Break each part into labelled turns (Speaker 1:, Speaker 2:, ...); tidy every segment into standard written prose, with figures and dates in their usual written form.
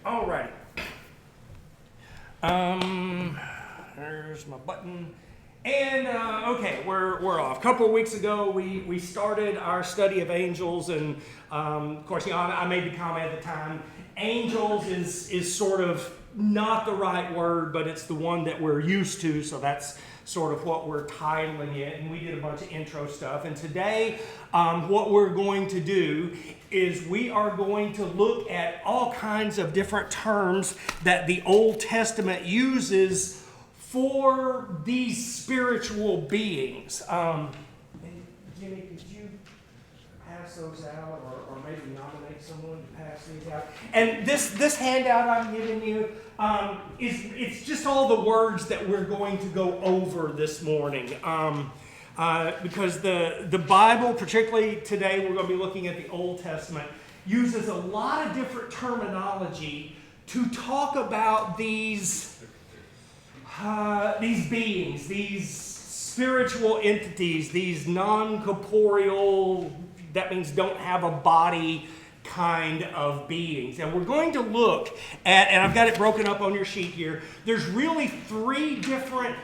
Speaker 1: Alrighty. There's my button. And okay, we're off. A couple of weeks ago, we started our study of angels, and of course, I made the comment at the time. Angels is sort of not the right word, but it's the one that we're used to, so that's sort of what we're titling it. And we did a bunch of intro stuff. And today, what we're going to do is we are going to look at all kinds of different terms that the Old Testament uses for these spiritual beings. Jimmy, could you pass those out, or maybe nominate someone to pass these out? And this handout I'm giving you it's just all the words that we're going to go over this morning. Because the Bible, particularly today, we're going to be looking at the Old Testament, uses a lot of different terminology to talk about these beings, these spiritual entities, these non-corporeal, that means don't have a body kind of beings. And we're going to look at, and I've got it broken up on your sheet here, there's really three different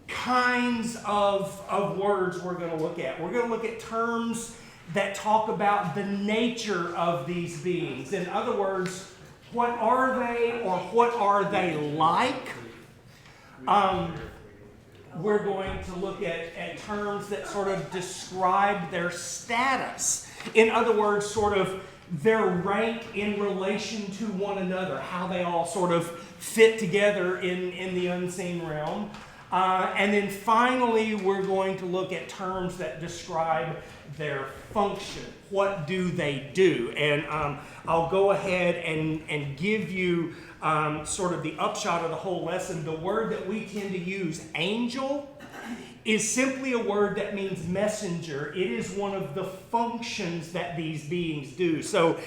Speaker 1: kinds of words we're going to look at. We're going to look at terms that talk about the nature of these beings. In other words, what are they, or what are they like? We're going to look at terms that sort of describe their status. In other words, sort of their rank in relation to one another, how they all sort of fit together in the unseen realm. And then finally, we're going to look at terms that describe their function. What do they do? And I'll go ahead and give you sort of the upshot of the whole lesson. The word that we tend to use, angel, is simply a word that means messenger. It is one of the functions that these beings do. So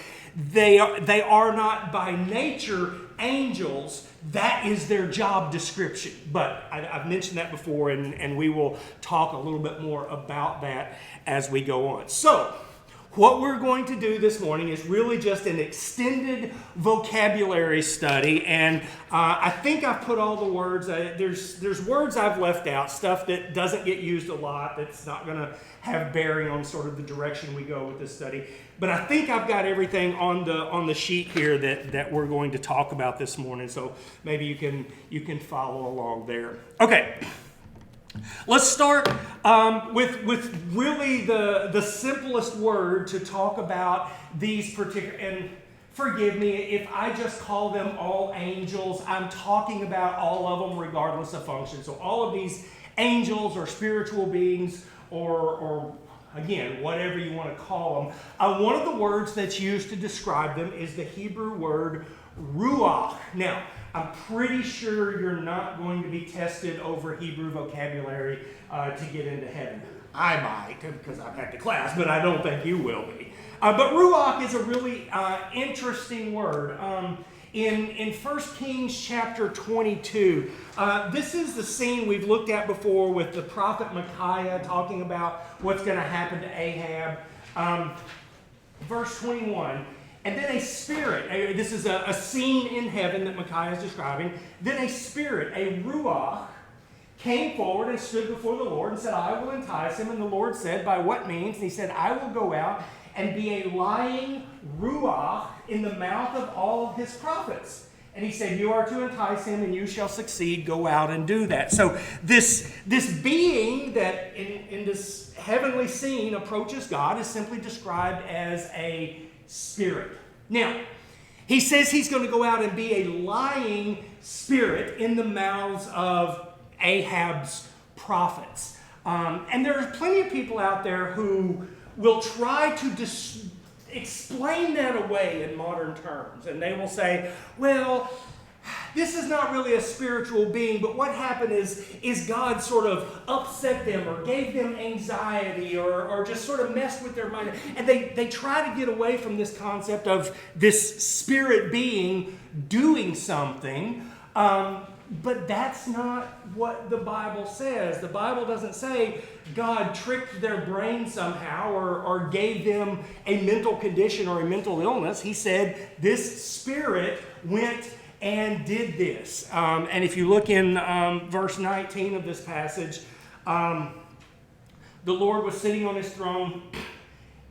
Speaker 1: they are not by nature angels. That is their job description. But I've mentioned that before, and we will talk a little bit more about that as we go on. So what we're going to do this morning is really just an extended vocabulary study, and I think I've put all the words. There's words I've left out, stuff that doesn't get used a lot, that's not going to have bearing on sort of the direction we go with this study. But I think I've got everything on the sheet here that we're going to talk about this morning, so maybe you can follow along there. Okay. Let's start with really the simplest word to talk about these particular, and forgive me if I just call them all angels. I'm talking about all of them regardless of function. So all of these angels or spiritual beings or again, whatever you want to call them. One of the words that's used to describe them is the Hebrew word ruach. Now, I'm pretty sure you're not going to be tested over Hebrew vocabulary to get into heaven. I might, because I've had the class, but I don't think you will be. But ruach is a really interesting word. In 1 Kings chapter 22, this is the scene we've looked at before with the prophet Micaiah talking about what's going to happen to Ahab. Verse 21. And then a spirit, this is a scene in heaven that Micaiah is describing. Then a spirit, a ruach, came forward and stood before the Lord and said, I will entice him. And the Lord said, by what means? And he said, I will go out and be a lying ruach in the mouth of all of his prophets. And he said, you are to entice him and you shall succeed. Go out and do that. So this being that in this heavenly scene approaches God is simply described as a spirit. Now, he says he's going to go out and be a lying spirit in the mouths of Ahab's prophets. And there are plenty of people out there who will try to explain that away in modern terms. And they will say, well, this is not really a spiritual being, but what happened is God sort of upset them or gave them anxiety or just sort of messed with their mind. And they try to get away from this concept of this spirit being doing something. But that's not what the Bible says. The Bible doesn't say God tricked their brain somehow or gave them a mental condition or a mental illness. He said this spirit went and did this. And if you look in verse 19 of this passage, the Lord was sitting on his throne,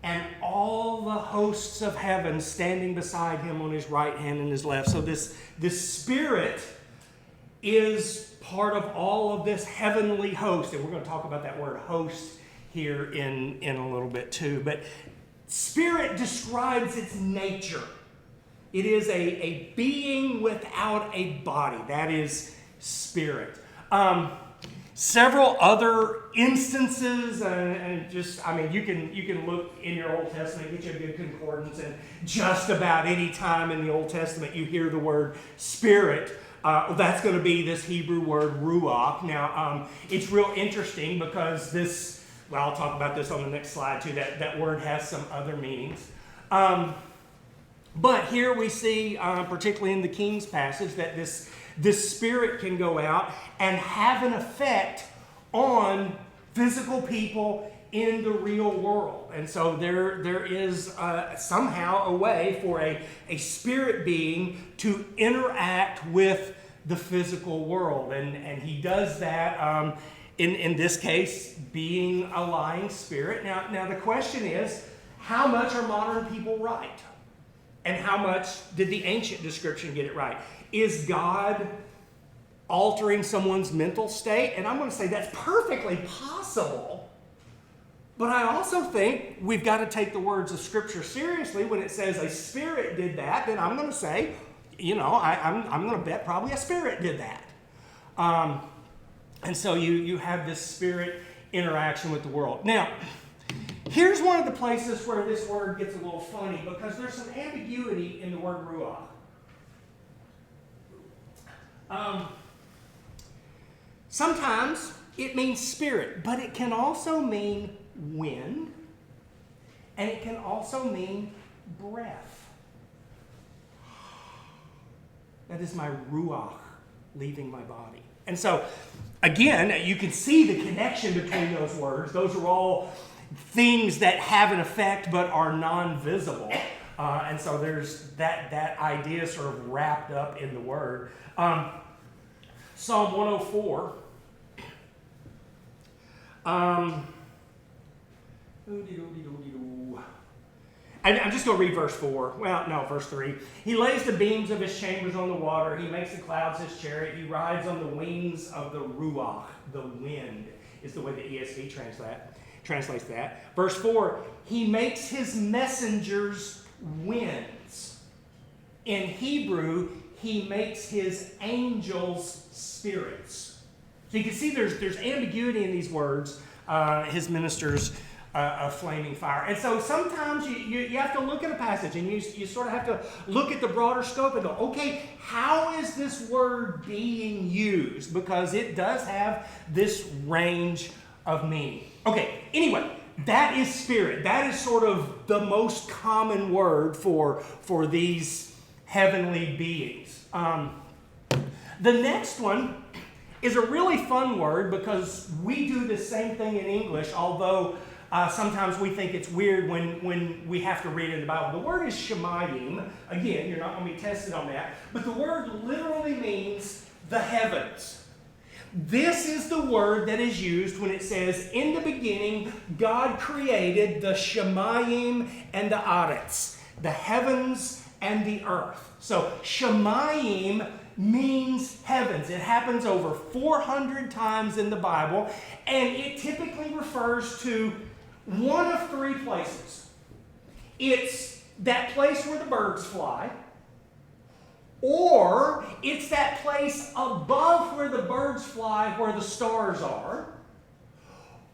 Speaker 1: and all the hosts of heaven standing beside him on his right hand and his left. So this spirit is part of all of this heavenly host. And we're going to talk about that word host here in a little bit too. But spirit describes its nature. It is a being without a body. That is spirit. Several other instances, and you can look in your Old Testament, get you a good concordance, and just about any time in the Old Testament you hear the word spirit, that's going to be this Hebrew word ruach. Now, it's real interesting because this, well, I'll talk about this on the next slide too, that word has some other meanings. But here we see, particularly in the King's passage, that this spirit can go out and have an effect on physical people in the real world. And so there is somehow a way for a spirit being to interact with the physical world. And he does that, in this case, being a lying spirit. Now the question is, how much are modern people right? And how much did the ancient description get it right? Is God altering someone's mental state? And I'm going to say that's perfectly possible. But I also think we've got to take the words of Scripture seriously. When it says a spirit did that, then I'm going to say, I'm going to bet probably a spirit did that. And so you have this spirit interaction with the world. Now, here's one of the places where this word gets a little funny, because there's some ambiguity in the word ruach. Sometimes it means spirit, but it can also mean wind, and it can also mean breath. That is my ruach leaving my body. And so, again, you can see the connection between those words. Those are all things that have an effect but are non-visible. And so there's that idea sort of wrapped up in the word. Psalm 104. I'm just going to read verse 4. Well, no, verse 3. He lays the beams of his chambers on the water. He makes the clouds his chariot. He rides on the wings of the ruach. The wind is the way the ESV translates that. Verse 4. He makes his messengers winds. In Hebrew, he makes his angels spirits. So you can see there's ambiguity in these words. His ministers of flaming fire. And so sometimes you have to look at a passage and you sort of have to look at the broader scope and go, okay, how is this word being used? Because it does have this range of meaning. Okay, anyway, that is spirit. That is sort of the most common word for these heavenly beings. The next one is a really fun word because we do the same thing in English, although sometimes we think it's weird when we have to read it in the Bible. The word is shemayim. Again, you're not going to be tested on that. But the word literally means the heavens. This is the word that is used when it says, in the beginning, God created the shemayim and the aretz, the heavens and the earth. So shemayim means heavens. It happens over 400 times in the Bible, and it typically refers to one of three places. It's that place where the birds fly, or it's that place above where the birds fly where the stars are,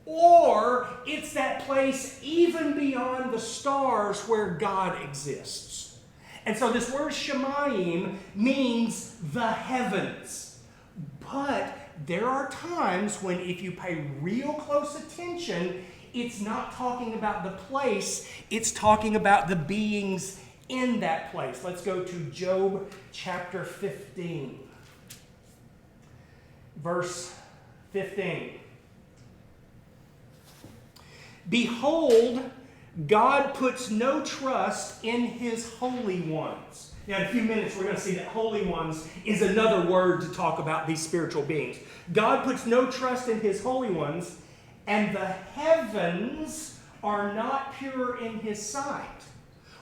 Speaker 1: or it's that place even beyond the stars where God exists. And so this word shemayim means the heavens. But there are times when if you pay real close attention, it's not talking about the place, it's talking about the beings in that place. Let's go to Job chapter 15. verse 15. Behold, God puts no trust in his holy ones. Now, in a few minutes, we're going to see that holy ones is another word to talk about these spiritual beings. God puts no trust in his holy ones, and the heavens are not pure in his sight.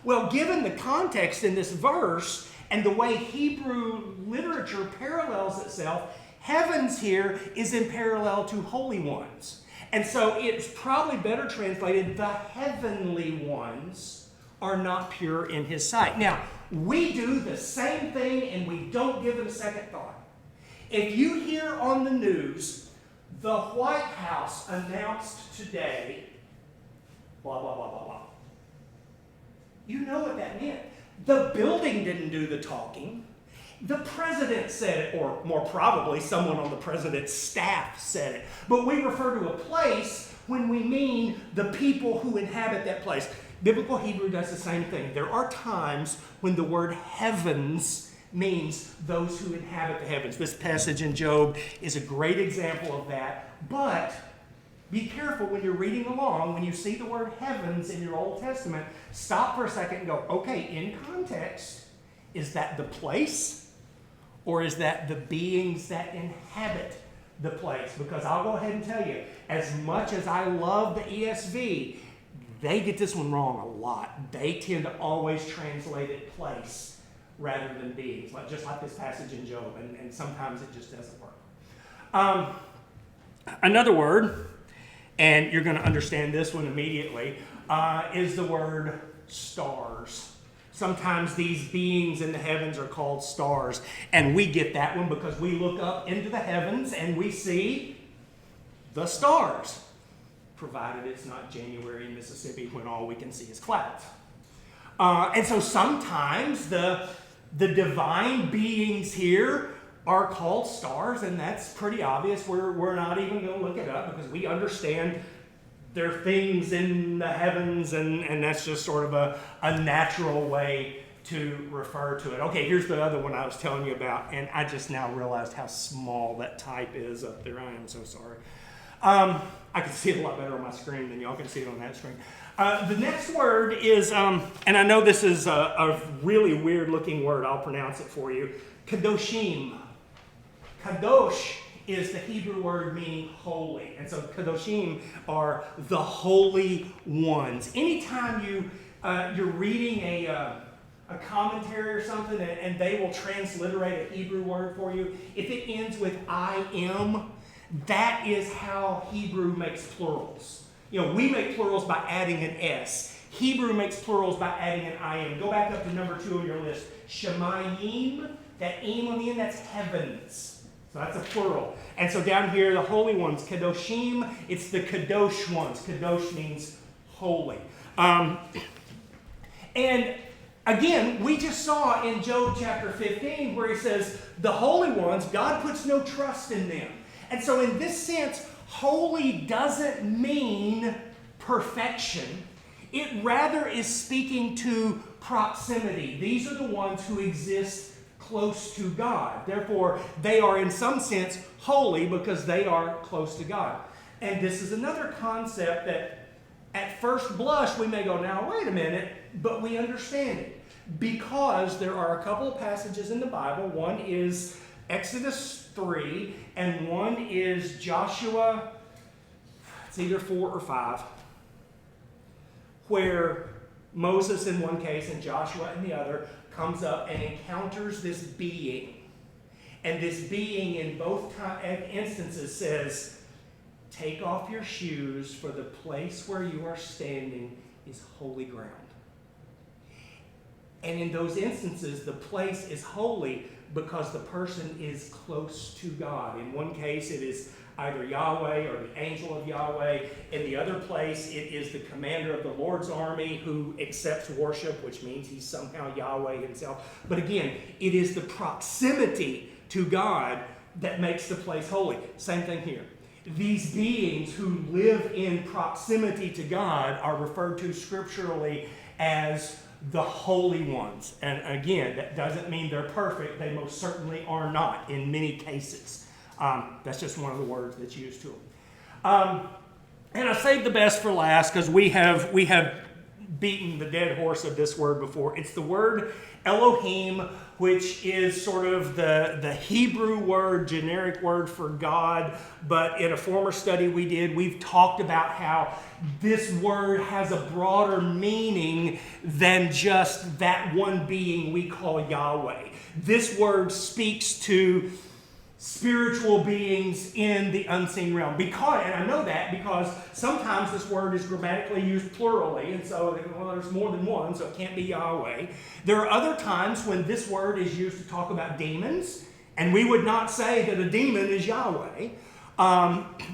Speaker 1: Well, given the context in this verse and the way Hebrew literature parallels itself, heavens here is in parallel to holy ones. And so it's probably better translated, the heavenly ones are not pure in his sight. Now, we do the same thing and we don't give it a second thought. If you hear on the news, the White House announced today, blah, blah, blah, blah, blah. You know what that meant. The building didn't do the talking. The president said it, or more probably someone on the president's staff said it. But we refer to a place when we mean the people who inhabit that place. Biblical Hebrew does the same thing. There are times when the word heavens means those who inhabit the heavens. This passage in Job is a great example of that. But be careful when you're reading along, when you see the word heavens in your Old Testament, stop for a second and go, okay, in context, is that the place? Or is that the beings that inhabit the place? Because I'll go ahead and tell you, as much as I love the ESV, they get this one wrong a lot. They tend to always translate it place rather than beings, just like this passage in Job, and sometimes it just doesn't work. Another word, and you're going to understand this one immediately, is the word stars. Sometimes these beings in the heavens are called stars. And we get that one because we look up into the heavens and we see the stars. Provided it's not January in Mississippi when all we can see is clouds. And so sometimes the divine beings here are called stars, and that's pretty obvious. We're not even going to look it up because we understand there are things in the heavens, and that's just sort of a natural way to refer to it. Okay, here's the other one I was telling you about, and I just now realized how small that type is up there. I am so sorry. I can see it a lot better on my screen than y'all can see it on that screen. The next word is, and I know this is a really weird-looking word. I'll pronounce it for you. Kadoshim. Kadosh is the Hebrew word meaning holy. And so Kadoshim are the holy ones. Anytime you're reading a commentary or something and they will transliterate a Hebrew word for you, if it ends with I am, that is how Hebrew makes plurals. You know, we make plurals by adding an S. Hebrew makes plurals by adding an I am. Go back up to number 2 on your list. Shemayim, that im on the end, that's heavens. So that's a plural. And so down here, the holy ones, Kadoshim, it's the Kadosh ones. Kadosh means holy. And again, we just saw in Job chapter 15 where he says, the holy ones, God puts no trust in them. And so in this sense, holy doesn't mean perfection. It rather is speaking to proximity. These are the ones who exist close to God. Therefore, they are in some sense holy because they are close to God. And this is another concept that at first blush we may go, now wait a minute, but we understand it. Because there are a couple of passages in the Bible. One is Exodus 3, and one is Joshua, it's either 4 or 5, where Moses in one case and Joshua in the other comes up and encounters this being. And this being in both instances says, take off your shoes, for the place where you are standing is holy ground. And in those instances, the place is holy because the person is close to God. In one case, it is either Yahweh or the angel of Yahweh. In the other place, it is the commander of the Lord's army who accepts worship, which means he's somehow Yahweh himself. But again, it is the proximity to God that makes the place holy. Same thing here. These beings who live in proximity to God are referred to scripturally as the holy ones. And again, that doesn't mean they're perfect. They most certainly are not in many cases. That's just one of the words that's used to them. And I saved the best for last because we have beaten the dead horse of this word before. It's the word Elohim, which is sort of the Hebrew word, generic word for God. But in a former study we did, we've talked about how this word has a broader meaning than just that one being we call Yahweh. This word speaks to spiritual beings in the unseen realm. Because, and I know that because sometimes this word is grammatically used plurally, and so there's more than one, so it can't be Yahweh. There are other times when this word is used to talk about demons, and we would not say that a demon is Yahweh.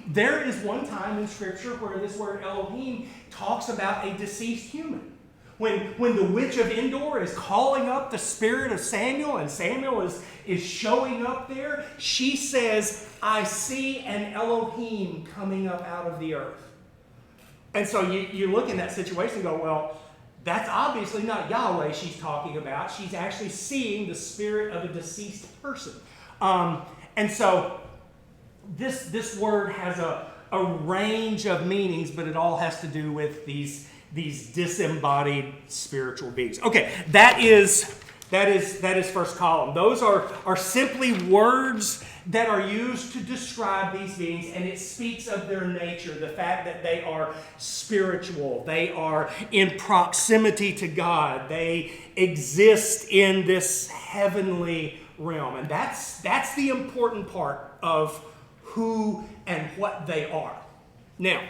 Speaker 1: There is one time in Scripture where this word Elohim talks about a deceased human. When the witch of Endor is calling up the spirit of Samuel, and Samuel is showing up there, she says, I see an Elohim coming up out of the earth. And so you look in that situation and go, well, that's obviously not Yahweh she's talking about. She's actually seeing the spirit of a deceased person. And so this word has a range of meanings, but it all has to do with these disembodied spiritual beings. Okay, that is first column. Those are simply words that are used to describe these beings, and it speaks of their nature, the fact that they are spiritual, they are in proximity to God, they exist in this heavenly realm. And that's the important part of who and what they are. Now,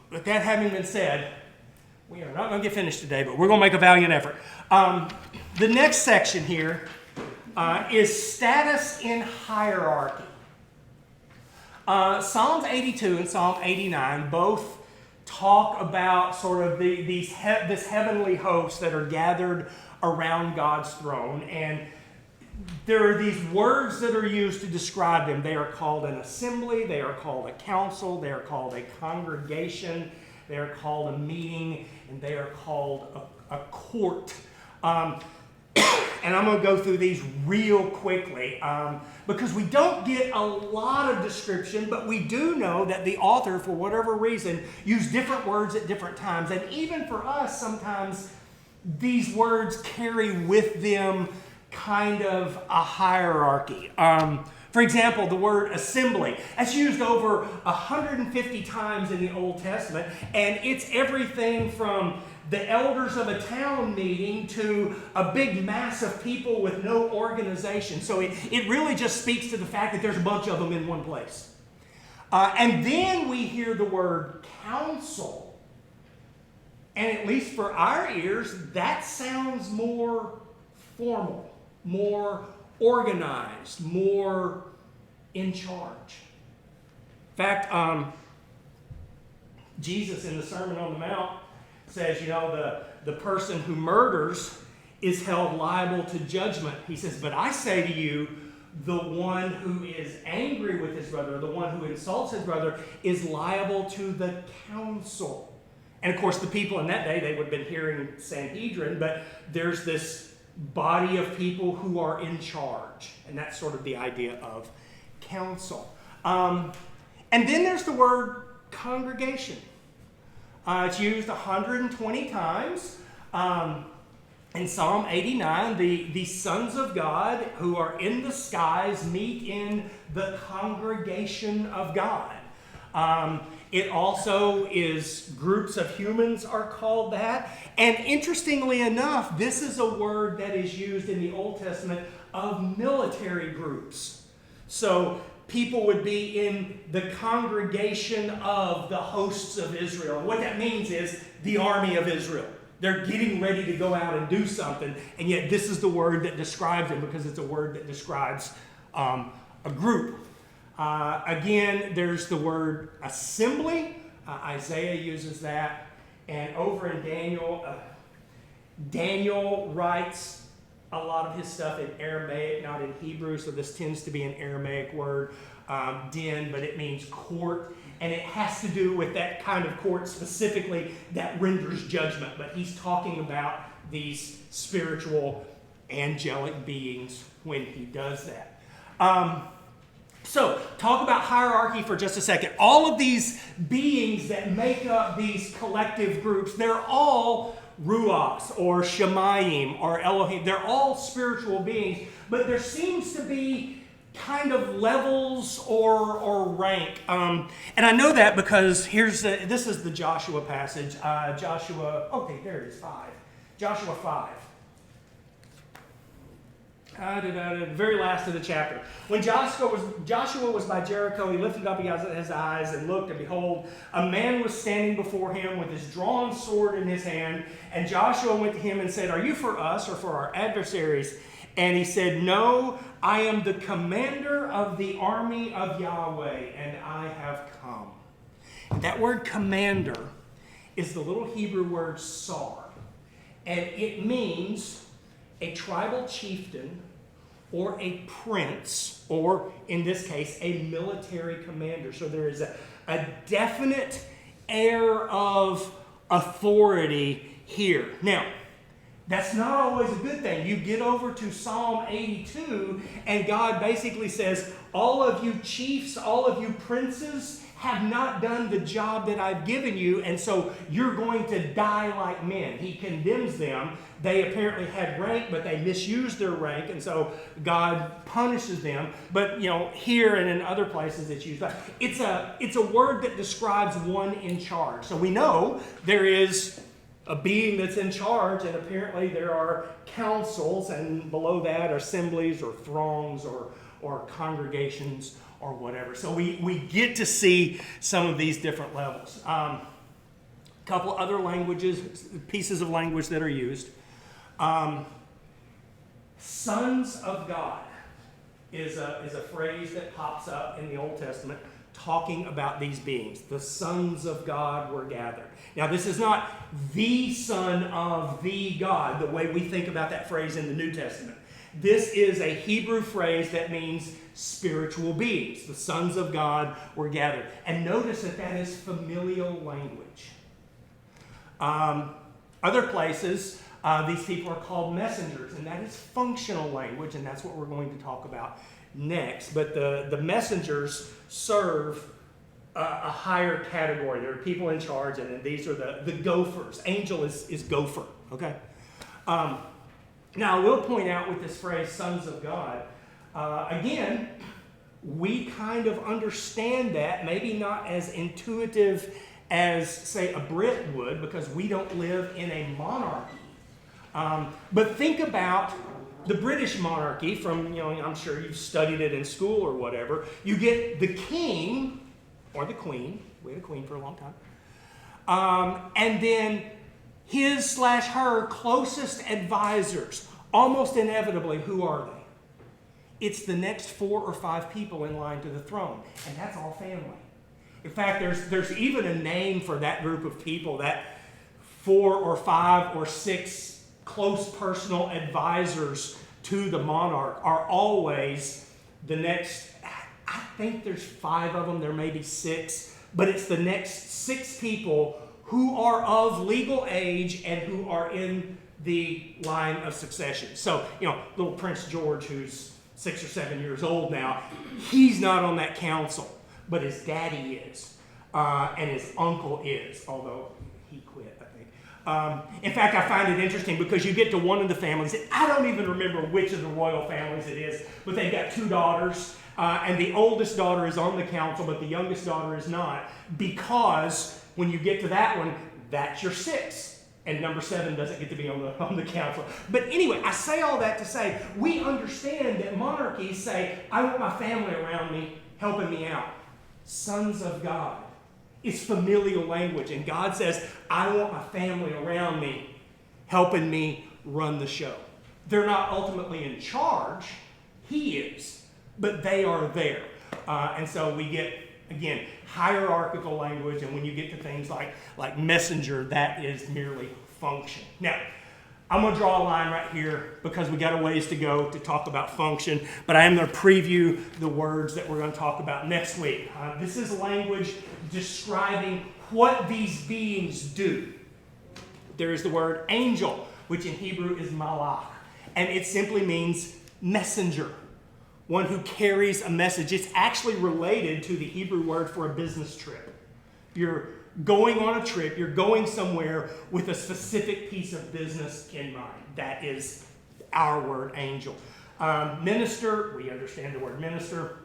Speaker 1: with that having been said, we are not going to get finished today, but we're going to make a valiant effort. The next section here is status in hierarchy. Psalms 82 and Psalm 89 both talk about sort of this heavenly host that are gathered around God's throne. And there are these words that are used to describe them. They are called an assembly, they are called a council, they are called a congregation, they are called a meeting, and they are called a court. And I'm going to go through these real quickly because we don't get a lot of description, but we do know that the author, for whatever reason, used different words at different times. And even for us, sometimes these words carry with them kind of a hierarchy. For example, the word assembly, that's used over 150 times in the Old Testament, and it's everything from the elders of a town meeting to a big mass of people with no organization. So it really just speaks to the fact that there's a bunch of them in one place. And then we hear the word council, and at least for our ears, that sounds more formal, more organized, more in charge. In fact, Jesus in the Sermon on the Mount says, the person who murders is held liable to judgment. He says, but I say to you, the one who is angry with his brother, the one who insults his brother, is liable to the council. And of course, the people in that day, they would have been hearing Sanhedrin, but there's this body of people who are in charge. And that's sort of the idea of council. And then there's the word congregation. It's used 120 times. In Psalm 89, the sons of God who are in the skies meet in the congregation of God. It also is groups of humans are called that. And interestingly enough, this is a word that is used in the Old Testament of military groups. So people would be in the congregation of the hosts of Israel. And what that means is the army of Israel. They're getting ready to go out and do something, and yet this is the word that describes them because it's a word that describes a group. Again, there's the word assembly. Isaiah uses that. And over in Daniel, Daniel writes a lot of his stuff in Aramaic, not in Hebrew, so this tends to be an Aramaic word, din, but it means court. And it has to do with that kind of court specifically that renders judgment. But he's talking about these spiritual angelic beings when he does that. So, talk about hierarchy for just a second. All of these beings that make up these collective groups, they're all Ruachs or Shemayim or Elohim. They're all spiritual beings, but there seems to be kind of levels or rank. And I know that because this is the Joshua passage. There it is, 5. Joshua 5. The very last of the chapter. When Joshua was by Jericho, he lifted up his eyes and looked, and behold, a man was standing before him with his drawn sword in his hand. And Joshua went to him and said, "Are you for us or for our adversaries?" And he said, "No, I am the commander of the army of Yahweh, and I have come." That word commander is the little Hebrew word sar. And it means a tribal chieftain or a prince, or in this case, a military commander. So there is a definite air of authority here. Now, that's not always a good thing. You get over to Psalm 82, and God basically says, all of you chiefs, all of you princes have not done the job that I've given you, and so you're going to die like men. He condemns them. They apparently had rank, but they misused their rank, and so God punishes them. But here and in other places it's used. It's a word that describes one in charge. So we know there is a being that's in charge, and apparently there are councils, and below that are assemblies or throngs or congregations or whatever. So we get to see some of these different levels. A couple other pieces of language that are used. Sons of God is a phrase that pops up in the Old Testament talking about these beings. The sons of God were gathered. Now, this is not the son of the God, the way we think about that phrase in the New Testament. This is a Hebrew phrase that means spiritual beings. The sons of God were gathered. And notice that is familial language. Other places, these people are called messengers, and that is functional language, and that's what we're going to talk about next. But the messengers serve a higher category. There are people in charge, and these are the gophers. Angel is gopher, okay? Now, I will point out with this phrase, sons of God, again, we kind of understand that, maybe not as intuitive as, say, a Brit would, because we don't live in a monarchy. But think about the British monarchy from, I'm sure you've studied it in school or whatever. You get the king or the queen. We had a queen for a long time. And then his/her closest advisors. Almost inevitably, who are they? It's the next 4 or 5 people in line to the throne. And that's all family. In fact, there's even a name for that group of people, that 4 or 5 or 6 close personal advisors to the monarch are always the next, I think there's 5 of them, there may be 6, but it's the next 6 people who are of legal age and who are in the line of succession. So, little Prince George, who's 6 or 7 years old now, he's not on that council, but his daddy is, and his uncle is, although he quit, I think. In fact, I find it interesting because you get to one of the families, and I don't even remember which of the royal families it is, but they've got 2 daughters, and the oldest daughter is on the council, but the youngest daughter is not, because when you get to that one, that's your 6. And number 7 doesn't get to be on the council. But anyway, I say all that to say, we understand that monarchies say, I want my family around me, helping me out. Sons of God is familial language. And God says, I want my family around me, helping me run the show. They're not ultimately in charge. He is. But they are there. And so we get, again, hierarchical language, and when you get to things like messenger, that is merely function. Now, I'm going to draw a line right here because we got a ways to go to talk about function, but I am going to preview the words that we're going to talk about next week. This is language describing what these beings do. There is the word angel, which in Hebrew is malach, and it simply means messenger one who carries a message. It's actually related to the Hebrew word for a business trip. You're going on a trip, you're going somewhere with a specific piece of business in mind. That is our word, angel. Minister, we understand the word minister.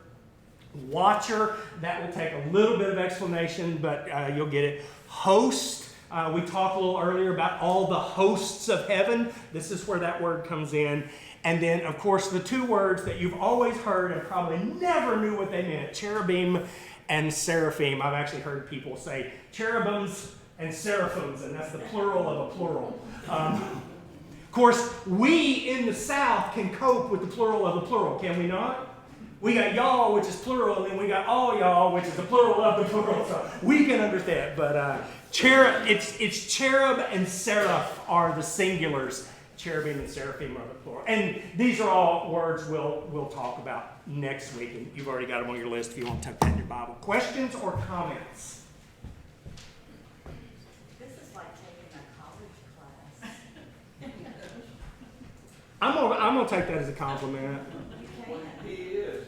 Speaker 1: Watcher, that will take a little bit of explanation, but you'll get it. Host, we talked a little earlier about all the hosts of heaven. This is where that word comes in. And then, of course, the two words that you've always heard and probably never knew what they meant, cherubim and seraphim. I've actually heard people say cherubims and seraphims, and that's the plural of a plural. Of course, we in the South can cope with the plural of a plural, can we not? We got y'all, which is plural, and then we got all y'all, which is the plural of the plural. So we can understand. But it's cherub and seraph are the singulars. Cherubim and seraphim are the plural. And these are all words we'll talk about next week. And you've already got them on your list if you want to tuck that in your Bible. Questions or comments?
Speaker 2: This is like taking a college class.
Speaker 1: I'm gonna take that as a compliment.
Speaker 2: You can.
Speaker 3: He is.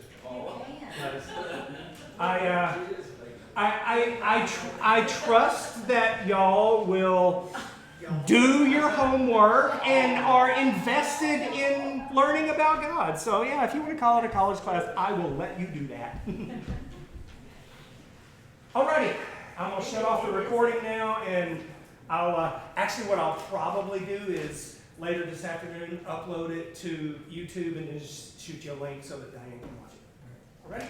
Speaker 1: I trust that y'all will do your homework and are invested in learning about God. So yeah, if you want to call it a college class, I will let you do that. Alrighty, I'm gonna shut off the recording now, and I'll actually what I'll probably do is later this afternoon upload it to YouTube and then just shoot you a link so that Diane can watch it. All right?